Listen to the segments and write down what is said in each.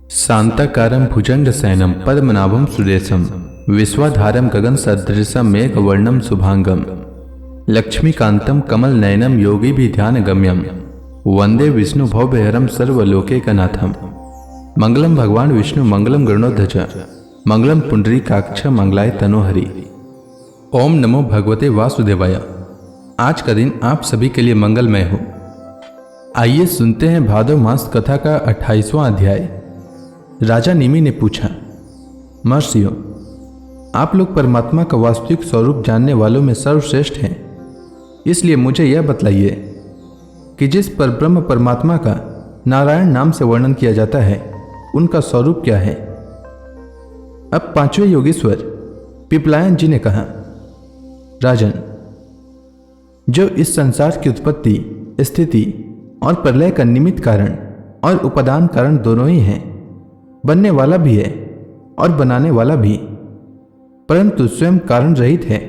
शांताकारं भुजंगशयनं पद्मनाभं सुरेशं विश्वाधारं गगनसदृशं मेघवर्णं शुभांगं लक्ष्मीकान्तं कमलनयनं योगिभिध्यानगम्यं वंदे विष्णु भवभयहरं सर्वलोकैकनाथं। मंगलम भगवान विष्णु मंगलम गरुड़ध्वज मंगलम पुंडरीकाक्ष मंगलाय तनोहरि। ओम नमो भगवते वासुदेवाय। आज का दिन आप सभी के लिए मंगलमय हो। आइए सुनते हैं भादव मास कथा का 28वां अध्याय। राजा निमि ने पूछा, महर्षियों, आप लोग परमात्मा का वास्तविक स्वरूप जानने वालों में सर्वश्रेष्ठ हैं, इसलिए मुझे यह बतलाइए कि जिस परब्रह्म परमात्मा का नारायण नाम से वर्णन किया जाता है उनका स्वरूप क्या है। अब पांचवें योगीश्वर पिपलायन जी ने कहा, राजन, जो इस संसार की उत्पत्ति, स्थिति और प्रलय का निमित्त कारण और उपादान कारण दोनों ही हैं, बनने वाला भी है और बनाने वाला भी, परंतु स्वयं कारण रहित है,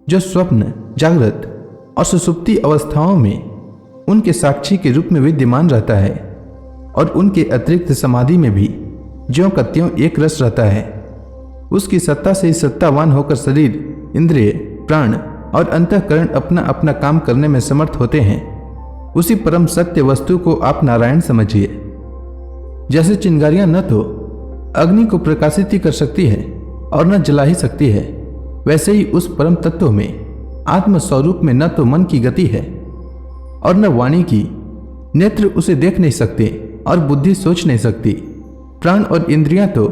जो स्वप्न, जागृत और सुषुप्ति अवस्थाओं में उनके साक्षी के रूप में विद्यमान रहता है और उनके अतिरिक्त समाधि में भी ज्यों का त्यों एक रस रहता है। उसकी सत्ता से ही सत्तावान होकर शरीर, इंद्रिय, प्राण और अंतःकरण अपना अपना काम करने में समर्थ होते हैं। उसी परम सत्य वस्तु को आप नारायण समझिए। जैसे चिंगारियां न तो अग्नि को प्रकाशित ही कर सकती है और न जला ही सकती है, वैसे ही उस परम तत्व में आत्म स्वरूप में न तो मन की गति है और न वाणी की। नेत्र उसे देख नहीं सकते और बुद्धि सोच नहीं सकती। प्राण और इंद्रियां तो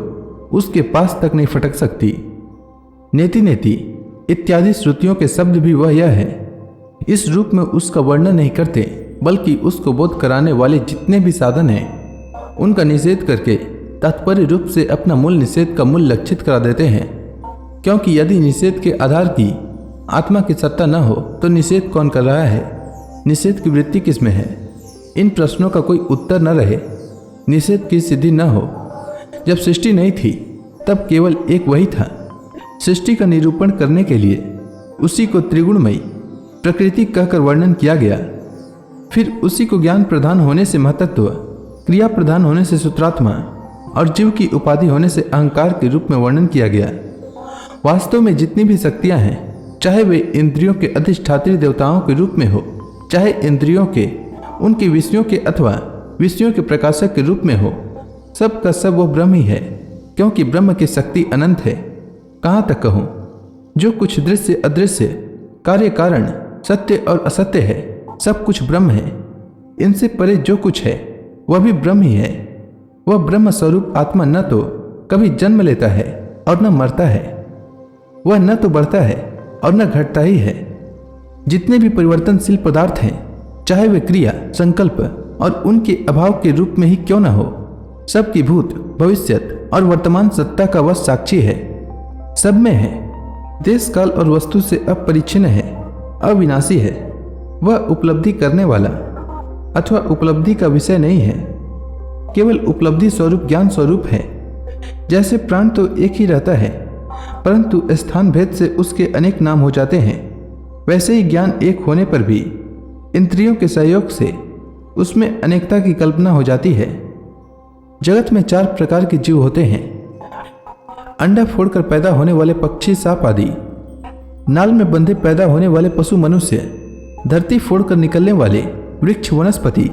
उसके पास तक नहीं फटक सकती। नेति नेति इत्यादि श्रुतियों के शब्द भी वह यह है। इस रूप में उसका वर्णन नहीं करते, बल्कि उसको बोध कराने वाले जितने भी साधन हैं उनका निषेध करके तात्पर्य रूप से अपना मूल निषेध का मूल लक्षित करा देते हैं। क्योंकि यदि निषेध के आधार की आत्मा की सत्ता न हो तो निषेध कौन कर रहा है, निषेध की वृत्ति किसमें है। इन प्रश्नों का कोई उत्तर न रहे, निषेध की सिद्धि न हो। जब सृष्टि नहीं थी तब केवल एक वही था। सृष्टि का निरूपण करने के लिए उसी को त्रिगुणमयी प्रकृति कहकर वर्णन किया गया। फिर उसी को ज्ञान प्रधान होने से महतत्व, क्रिया प्रधान होने से सूत्रात्मा और जीव की उपाधि होने से अहंकार के रूप में वर्णन किया गया। वास्तव में जितनी भी शक्तियां हैं, चाहे वे इंद्रियों के अधिष्ठात्री देवताओं के रूप में हो, चाहे इंद्रियों के उनके विषयों के अथवा विषयों के प्रकाशक के रूप में हो, सब का सब वो ब्रह्म ही है। क्योंकि ब्रह्म की शक्ति अनंत है। कहाँ तक कहूँ, जो कुछ दृश्य अदृश्य, कार्य कारण, सत्य और असत्य है, सब कुछ ब्रह्म है। इनसे परे जो कुछ है वह भी ब्रह्म ही है। वह ब्रह्म स्वरूप आत्मा न तो कभी जन्म लेता है और न मरता है। वह न तो बढ़ता है और न घटता ही है। जितने भी परिवर्तनशील पदार्थ हैं, चाहे वे क्रिया, संकल्प और उनके अभाव के रूप में ही क्यों न हो, सबकी भूत, भविष्यत और वर्तमान सत्ता का वह साक्षी है। सब में है, देश काल और वस्तु से अपरिच्छिन्न है, अविनाशी है। वह उपलब्धि करने वाला अथवा उपलब्धि का विषय नहीं है, केवल उपलब्धि स्वरूप ज्ञान स्वरूप है। जैसे प्राण तो एक ही रहता है, परंतु स्थान भेद से उसके अनेक नाम हो जाते हैं, वैसे ही ज्ञान एक होने पर भी इंद्रियों के सहयोग से उसमें अनेकता की कल्पना हो जाती है। जगत में 4 प्रकार के जीव होते हैं। अंडा फोड़कर पैदा होने वाले पक्षी, सांप आदि, नाल में बंधे पैदा होने वाले पशु, मनुष्य, धरती फोड़कर निकलने वाले वृक्ष, वनस्पति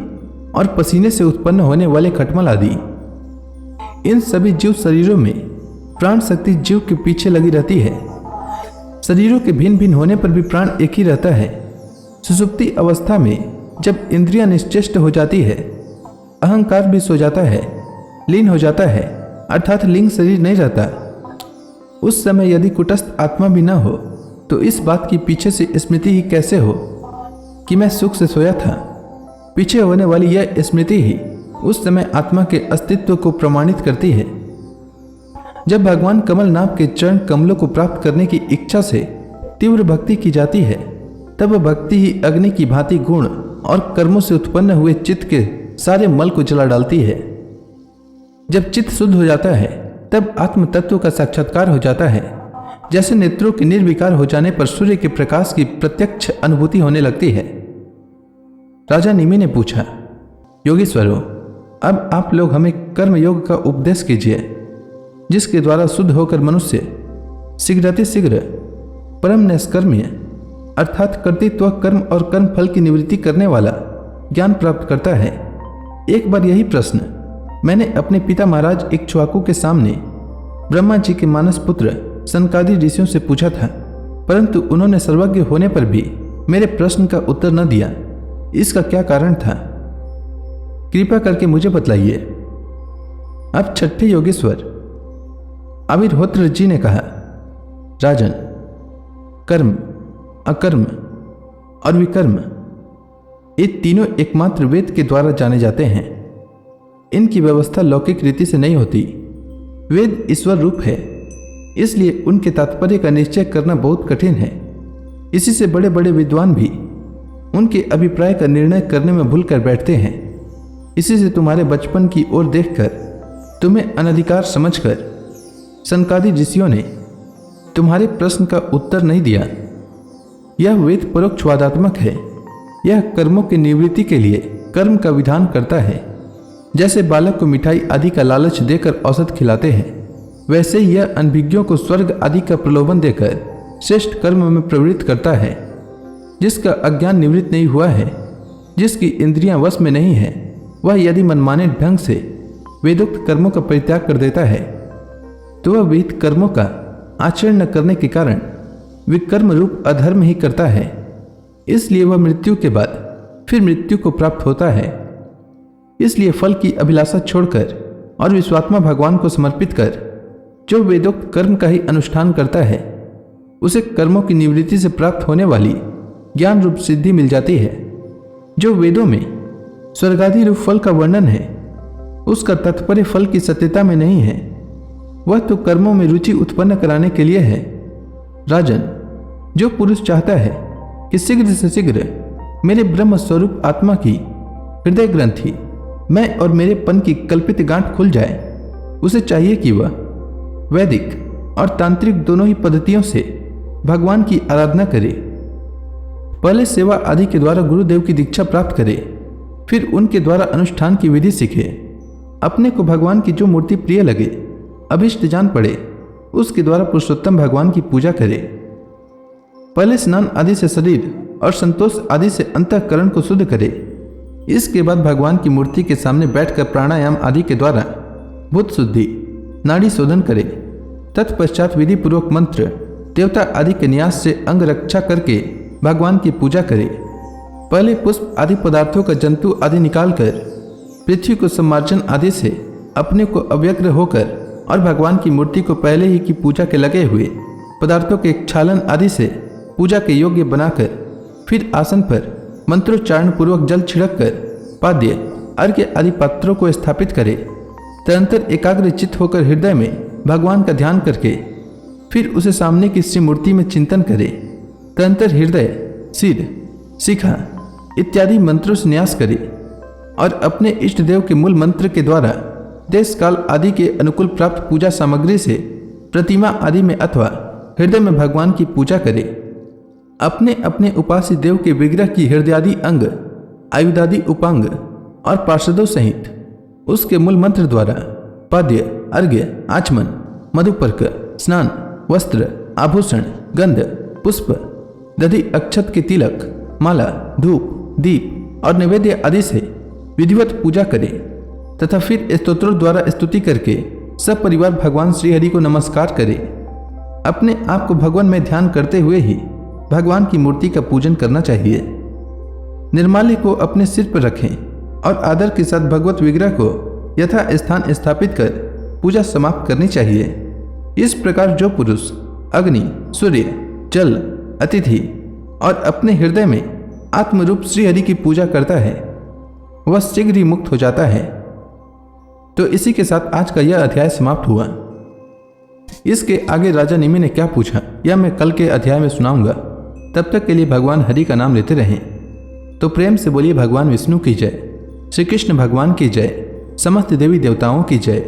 और पसीने से उत्पन्न होने वाले खटमल आदि। इन सभी जीव शरीरों में प्राण शक्ति जीव के पीछे लगी रहती है। शरीरों के भिन्न भिन्न होने पर भी प्राण एक ही रहता है। सुषुप्ति अवस्था में जब इंद्रियां निश्चेष्ट हो जाती है, अहंकार भी सो जाता है, लीन हो जाता है, अर्थात लिंग शरीर नहीं रहता। उस समय यदि कुटस्थ आत्मा भी न हो तो इस बात की पीछे से स्मृति ही कैसे हो कि मैं सुख से सोया था। पीछे होने वाली यह स्मृति ही उस समय आत्मा के अस्तित्व को प्रमाणित करती है। जब भगवान कमल नाभ के चरण कमलों को प्राप्त करने की इच्छा से तीव्र भक्ति की जाती है, तब भक्ति ही अग्नि की भांति गुण और कर्मों से उत्पन्न हुए चित्त के सारे मल को जला डालती है। जब चित्त शुद्ध हो जाता है तब आत्म तत्व का साक्षात्कार हो जाता है। जैसे नेत्रों के निर्विकार हो जाने पर सूर्य के प्रकाश की प्रत्यक्ष अनुभूति होने लगती है। राजा निमि ने पूछा, योगीश्वरों, अब आप लोग हमें कर्म योग का उपदेश कीजिए, जिसके द्वारा शुद्ध होकर मनुष्य शीघ्रातिशीघ्र परम नैष्कर्म्य अर्थात कर्तृत्व कर्म और कर्म फल की निवृत्ति करने वाला ज्ञान प्राप्त करता है। एक बार यही प्रश्न मैंने अपने पिता महाराज इक्ष्वाकु के सामने ब्रह्मा जी के मानस पुत्र सनकादि ऋषियों से पूछा था, परंतु उन्होंने सर्वज्ञ होने पर भी मेरे प्रश्न का उत्तर न दिया। इसका क्या कारण था? कृपा करके मुझे बतलाइए। अब छठे योगेश्वर अविर्होत्र जी ने कहा, राजन, कर्म, अकर्म और विकर्म ये तीनों एकमात्र वेद के द्वारा जाने जाते हैं। इनकी व्यवस्था लौकिक रीति से नहीं होती। वेद ईश्वर रूप है, इसलिए उनके तात्पर्य का निश्चय करना बहुत कठिन है। इसी से बड़े बड़े विद्वान भी उनके अभिप्राय का निर्णय करने में भूल कर बैठते हैं। इसी से तुम्हारे बचपन की ओर देखकर तुम्हें अनधिकार समझकर सनकादि ऋषियों ने तुम्हारे प्रश्न का उत्तर नहीं दिया। यह वेद परोक्षवादात्मक है। यह कर्मों की निवृत्ति के लिए कर्म का विधान करता है। जैसे बालक को मिठाई आदि का लालच देकर औषध खिलाते हैं, वैसे ही यह अनभिज्ञों को स्वर्ग आदि का प्रलोभन देकर श्रेष्ठ कर्म में प्रवृत्त करता है। जिसका अज्ञान निवृत्त नहीं हुआ है, जिसकी इंद्रियां वश में नहीं है, वह यदि मनमाने ढंग से वेदोक्त कर्मों का परित्याग कर देता है तो वह विहित कर्मों का आचरण न करने के कारण विकर्म रूप अधर्म ही करता है। इसलिए वह मृत्यु के बाद फिर मृत्यु को प्राप्त होता है। इसलिए फल की अभिलाषा छोड़कर और विश्वात्मा भगवान को समर्पित कर जो वेदोक्त कर्म का ही अनुष्ठान करता है, उसे कर्मों की निवृत्ति से प्राप्त होने वाली ज्ञान रूप सिद्धि मिल जाती है। जो वेदों में स्वर्गादि रूप फल का वर्णन है, उसका तात्पर्य फल की सत्यता में नहीं है, वह तो कर्मों में रुचि उत्पन्न कराने के लिए है। राजन, जो पुरुष चाहता है कि शीघ्र से शीघ्र मेरे ब्रह्म स्वरूप आत्मा की हृदय ग्रंथि मैं और मेरे पन की कल्पित गांठ खुल जाए, उसे चाहिए कि वह वैदिक और तांत्रिक दोनों ही पद्धतियों से भगवान की आराधना करे। पहले सेवा आदि के द्वारा गुरुदेव की दीक्षा प्राप्त करे, फिर उनके द्वारा अनुष्ठान की विधि सीखे। अपने को भगवान की जो मूर्ति प्रिय लगे, अभिष्ट जान पड़े, उसके द्वारा पुरुषोत्तम भगवान की पूजा करे। पहले स्नान आदि से शरीर और संतोष आदि से अंतःकरण को शुद्ध करे। इसके बाद भगवान की मूर्ति के सामने बैठकर प्राणायाम आदि के द्वारा बुद्ध शुद्धि, नाड़ी शोधन करे। तत्पश्चात विधि पूर्वक मंत्र, देवता आदि के न्यास से अंग रक्षा करके भगवान की पूजा करे। पहले पुष्प आदि पदार्थों का जंतु आदि निकालकर पृथ्वी को सम्मार्जन आदि से अपने को अव्यग्र होकर और भगवान की मूर्ति को पहले ही की पूजा के लगे हुए पदार्थों के क्षालन आदि से पूजा के योग्य बनाकर फिर आसन पर मंत्रोच्चारण पूर्वक जल छिड़क कर पाद्य, अर्घ्य आदि पात्रों को स्थापित करे। तदंतर एकाग्र चित्त होकर हृदय में भगवान का ध्यान करके फिर उसे सामने की श्री मूर्ति में चिंतन करे। तदंतर हृदय, सिर, शिखा इत्यादि मंत्रों से न्यास करे और अपने इष्ट देव के मूल मंत्र के द्वारा देश काल आदि के अनुकूल प्राप्त पूजा सामग्री से प्रतिमा आदि में अथवा हृदय में भगवान की पूजा करे। अपने अपने उपास्य देव के विग्रह की हृदयादि अंग, आयुधादि उपांग और पार्षदों सहित उसके मूल मंत्र द्वारा पाद्य, अर्घ्य, आचमन, मधुपर्क, स्नान, वस्त्र, आभूषण, गंध, पुष्प, दधि, अक्षत के तिलक, माला, धूप, दीप और नैवेद्य आदि से विधिवत पूजा करे तथा फिर स्तोत्रों द्वारा स्तुति करके सब परिवार भगवान श्रीहरि को नमस्कार करे। अपने आप को भगवान में ध्यान करते हुए ही भगवान की मूर्ति का पूजन करना चाहिए। निर्माल्य को अपने सिर पर रखें और आदर के साथ भगवत विग्रह को यथा स्थान स्थापित कर पूजा समाप्त करनी चाहिए। इस प्रकार जो पुरुष अग्नि, सूर्य, जल, अतिथि और अपने हृदय में आत्मरूप श्रीहरि की पूजा करता है, वह शीघ्र ही मुक्त हो जाता है। तो इसी के साथ आज का यह अध्याय समाप्त हुआ। इसके आगे राजा निमि ने क्या पूछा यह मैं कल के अध्याय में सुनाऊंगा। तब तक के लिए भगवान हरि का नाम लेते रहें। तो प्रेम से बोलिए भगवान विष्णु की जय, श्री कृष्ण भगवान की जय, समस्त देवी देवताओं की जय।